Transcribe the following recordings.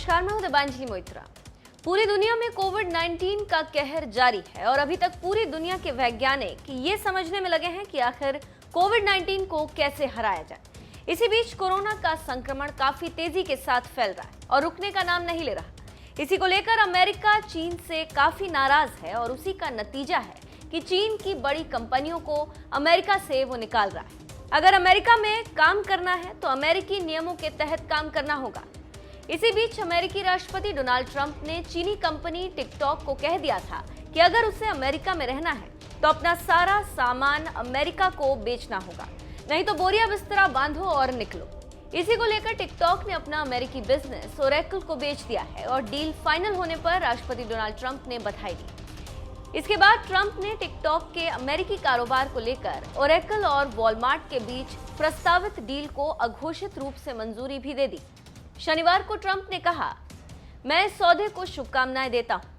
नमस्कार, मैं हूं दिबांजलि मोइत्रा। पूरी दुनिया में कोविड-19 का कहर जारी है और अभी तक पूरी दुनिया के वैज्ञानिक ये समझने में लगे हैं कि आखिर कोविड-19 को कैसे हराया जाए। इसी बीच कोरोना का संक्रमण काफी तेजी के साथ फैल रहा है और रुकने का नाम नहीं ले रहा। इसी को लेकर अमेरिका चीन से काफी नाराज है और उसी का नतीजा है कि चीन की बड़ी कंपनियों को अमेरिका से वो निकाल रहा है। अगर अमेरिका में काम करना है तो अमेरिकी नियमों के तहत काम करना होगा। इसी बीच अमेरिकी राष्ट्रपति डोनाल्ड ट्रंप ने चीनी कंपनी टिकटॉक को कह दिया था कि अगर उसे अमेरिका में रहना है तो अपना सारा सामान अमेरिका को बेचना होगा, नहीं तो बोरिया बिस्तरा बांधो और निकलो। इसी को लेकर टिकटॉक ने अपना अमेरिकी बिजनेस ओरेकल को बेच दिया है और डील फाइनल होने पर राष्ट्रपति डोनाल्ड ट्रंप ने बधाई दी। इसके बाद ट्रंप ने टिकटॉक के अमेरिकी कारोबार को लेकर ओरेकल और वॉलमार्ट के बीच प्रस्तावित डील को अघोषित रूप से मंजूरी भी दे दी। शनिवार को ट्रंप ने कहा, मैं इस सौदे को शुभकामनाएं देता हूं।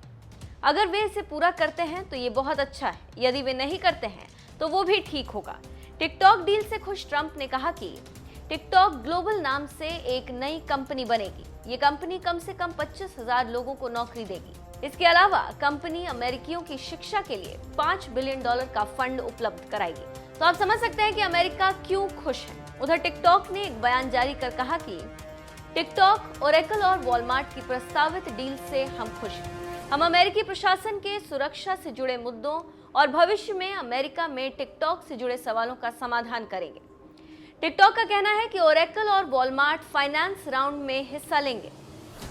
अगर वे इसे पूरा करते हैं तो ये बहुत अच्छा है, यदि वे नहीं करते हैं तो वो भी ठीक होगा। टिकटॉक डील से खुश ट्रंप ने कहा कि टिकटॉक ग्लोबल नाम से एक नई कंपनी बनेगी। ये कंपनी कम से कम 25,000 लोगों को नौकरी देगी। इसके अलावा कंपनी अमेरिकियों की शिक्षा के लिए $5 बिलियन का फंड उपलब्ध कराएगी। तो आप समझ सकते हैं कि अमेरिका क्यों खुश है। उधर टिकटॉक ने एक बयान जारी कर कहा कि टिकटॉक, ओरेकल और वॉलमार्ट की प्रस्तावित डील से हम खुश हैं। हम अमेरिकी प्रशासन के सुरक्षा से जुड़े मुद्दों और भविष्य में अमेरिका में टिकटॉक से जुड़े सवालों का समाधान करेंगे। टिकटॉक का कहना है कि ओरेकल और वॉलमार्ट फाइनेंस राउंड में हिस्सा लेंगे,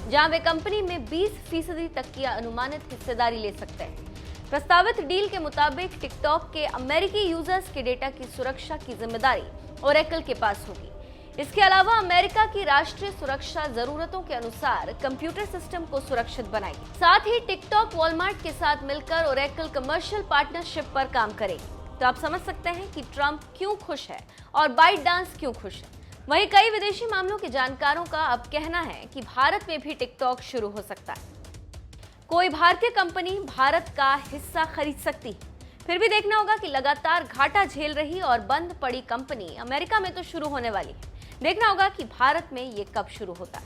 जहां वे कंपनी में 20% तक की अनुमानित हिस्सेदारी ले सकते हैं। प्रस्तावित डील के मुताबिक टिकटॉक के अमेरिकी यूजर्स के डेटा की सुरक्षा की जिम्मेदारी ओरेकल के पास होगी। इसके अलावा अमेरिका की राष्ट्रीय सुरक्षा जरूरतों के अनुसार कंप्यूटर सिस्टम को सुरक्षित बनाएगी। साथ ही टिकटॉक वॉलमार्ट के साथ मिलकर ओरेकल कमर्शियल पार्टनरशिप पर काम करेगी। तो आप समझ सकते हैं कि ट्रंप क्यों खुश है और बाइट डांस क्यों खुश है। वहीं कई विदेशी मामलों के जानकारों का अब कहना है कि भारत में भी टिकटॉक शुरू हो सकता है। कोई भारतीय कंपनी भारत का हिस्सा खरीद सकती है। फिर भी देखना होगा कि लगातार घाटा झेल रही और बंद पड़ी कंपनी अमेरिका में तो शुरू होने वाली है। देखना होगा कि भारत में ये कब शुरू होता है।